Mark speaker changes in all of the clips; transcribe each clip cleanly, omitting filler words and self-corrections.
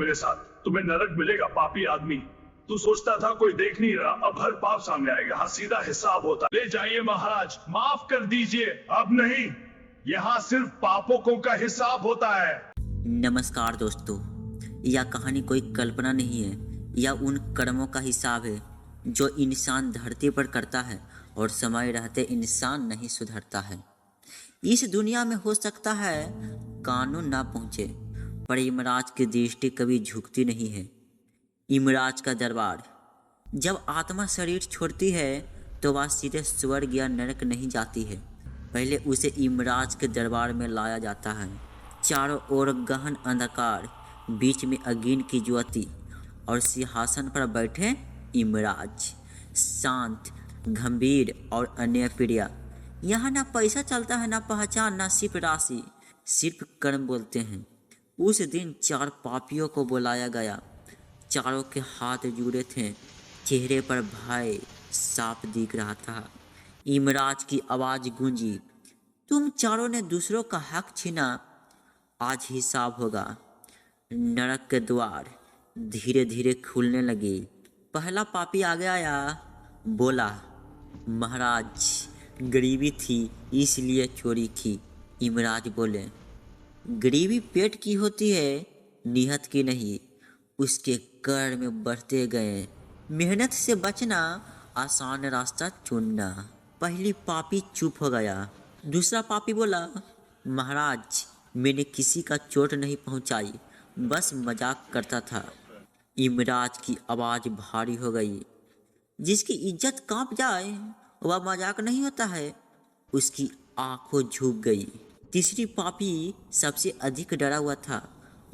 Speaker 1: मेरे साथ, तुम्हें नरक मिलेगा पापी आदमी। तू सोचता था कोई देख नहीं रहा, अब हर पाप सामने आएगा। यहाँ सीधा हिसाब होता है। ले जाइए महाराज, माफ कर दीजिए। अब नहीं, यहाँ सिर्फ पापों का हिसाब होता है।
Speaker 2: नमस्कार दोस्तों, यह कहानी कोई कल्पना नहीं है। यह उन कर्मों का हिसाब है जो इंसान धरती पर करता है और समय रहते इंसान नहीं सुधरता है। इस दुनिया में हो सकता है कानून ना पहुँचे, पर यमराज की दृष्टि कभी झुकती नहीं है। यमराज का दरबार। जब आत्मा शरीर छोड़ती है तो वह सीधे स्वर्ग या नरक नहीं जाती है। पहले उसे यमराज के दरबार में लाया जाता है। चारों ओर गहन अंधकार, बीच में अग्नि की ज्योति और सिंहासन पर बैठे यमराज, शांत, गंभीर और अन्य प्रिय। यहाँ ना पैसा चलता है, ना पहचान, ना सिर्फ राशि, सिर्फ कर्म बोलते हैं। उस दिन 4 पापियों को बुलाया गया। चारों के हाथ जुड़े थे, चेहरे पर भय साफ दिख रहा था। यमराज की आवाज़ गूंजी, तुम चारों ने दूसरों का हक छीना, आज हिसाब होगा। नरक के द्वार धीरे धीरे खुलने लगे। पहला पापी आगे आया, बोला, महाराज गरीबी थी इसलिए चोरी की। यमराज बोले, गरीबी पेट की होती है, नियत की नहीं। उसके कर में बढ़ते गए। मेहनत से बचना, आसान रास्ता चुनना। पहली पापी चुप हो गया। दूसरा पापी बोला, महाराज मैंने किसी का चोट नहीं पहुंचाई, बस मजाक करता था। यमराज की आवाज़ भारी हो गई। जिसकी इज्जत कांप जाए वह मजाक नहीं होता है। उसकी आंखों झुक गई। तीसरी पापी सबसे अधिक डरा हुआ था।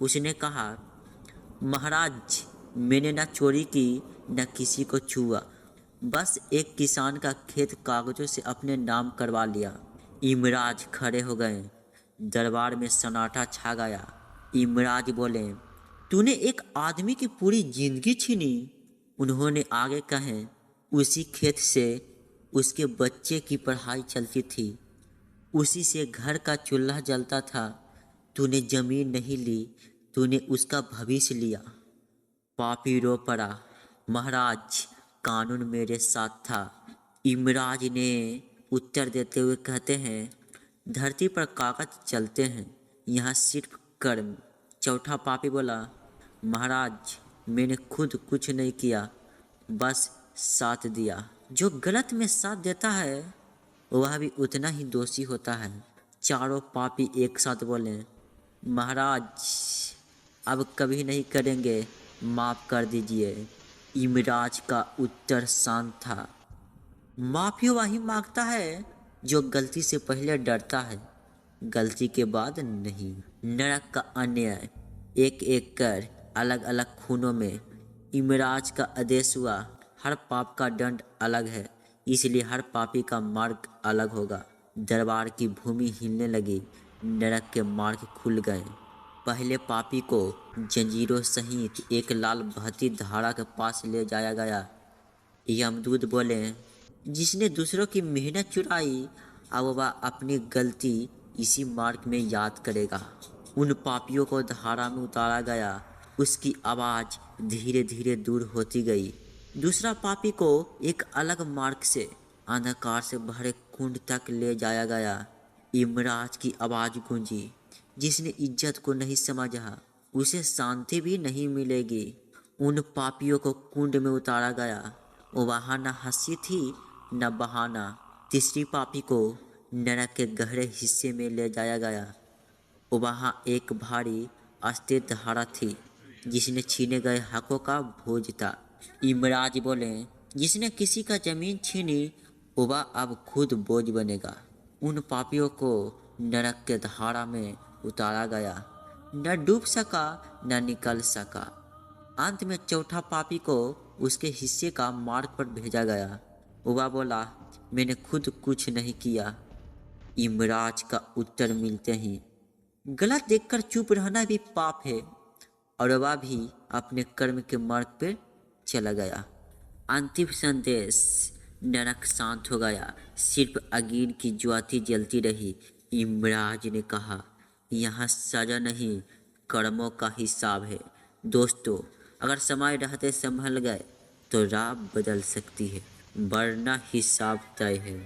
Speaker 2: उसने कहा, महाराज मैंने न चोरी की न किसी को छुआ, बस एक किसान का खेत कागजों से अपने नाम करवा लिया। यमराज खड़े हो गए। दरबार में सन्नाटा छा गया। यमराज बोले, तूने एक आदमी की पूरी जिंदगी छीनी। उन्होंने आगे कहे, उसी खेत से उसके बच्चे की पढ़ाई चलती थी, उसी से घर का चूल्हा जलता था। तूने जमीन नहीं ली, तूने उसका भविष्य लिया। पापी रो पड़ा, महाराज कानून मेरे साथ था। यमराज ने उत्तर देते हुए कहते हैं, धरती पर कागज चलते हैं, यहाँ सिर्फ कर्म। चौथा पापी बोला, महाराज मैंने खुद कुछ नहीं किया, बस साथ दिया। जो गलत में साथ देता है वह भी उतना ही दोषी होता है। चारों पापी एक साथ बोले, महाराज अब कभी नहीं करेंगे, माफ़ कर दीजिए। यमराज का उत्तर शांत था, माफ़ी वही मांगता है जो गलती से पहले डरता है, गलती के बाद नहीं। नरक का अन्याय। एक एक कर अलग अलग खूनों में यमराज का आदेश हुआ। हर पाप का दंड अलग है, इसलिए हर पापी का मार्ग अलग होगा। दरबार की भूमि हिलने लगी। नरक के मार्ग खुल गए। पहले पापी को जंजीरों सहित एक लाल बहती धारा के पास ले जाया गया। यमदूत बोले, जिसने दूसरों की मेहनत चुराई, अब वह अपनी गलती इसी मार्ग में याद करेगा। उन पापियों को धारा में उतारा गया। उसकी आवाज़ धीरे धीरे दूर होती गई। दूसरा पापी को एक अलग मार्ग से अंधकार से भरे कुंड तक ले जाया गया। यमराज की आवाज़ गूंजी, जिसने इज्जत को नहीं समझा उसे शांति भी नहीं मिलेगी। उन पापियों को कुंड में उतारा गया। वहाँ न हंसी थी न बहाना। तीसरी पापी को नरक के गहरे हिस्से में ले जाया गया। वहाँ एक भारी अस्थिर धारा थी, जिसने छीने गए हकों का बोझ था। यमराज बोले, जिसने किसी का जमीन छीनी वह अब खुद बोझ बनेगा। उन पापियों को नरक के धारा में उतारा गया। न डूब सका न निकल सका। अंत में चौथा पापी को उसके हिस्से का मार्ग पर भेजा गया। वह बोला, मैंने खुद कुछ नहीं किया। यमराज का उत्तर मिलते ही, गलत देखकर चुप रहना भी पाप है, और वह भी अपने कर्म के मार्ग पर चला गया। अंतिम संदेश। नरक शांत हो गया, सिर्फ अग्नि की ज्योति जलती रही। यमराज ने कहा, यहाँ सजा नहीं कर्मों का हिसाब है। दोस्तों, अगर समय रहते संभल गए तो राह बदल सकती है, वरना हिसाब तय है।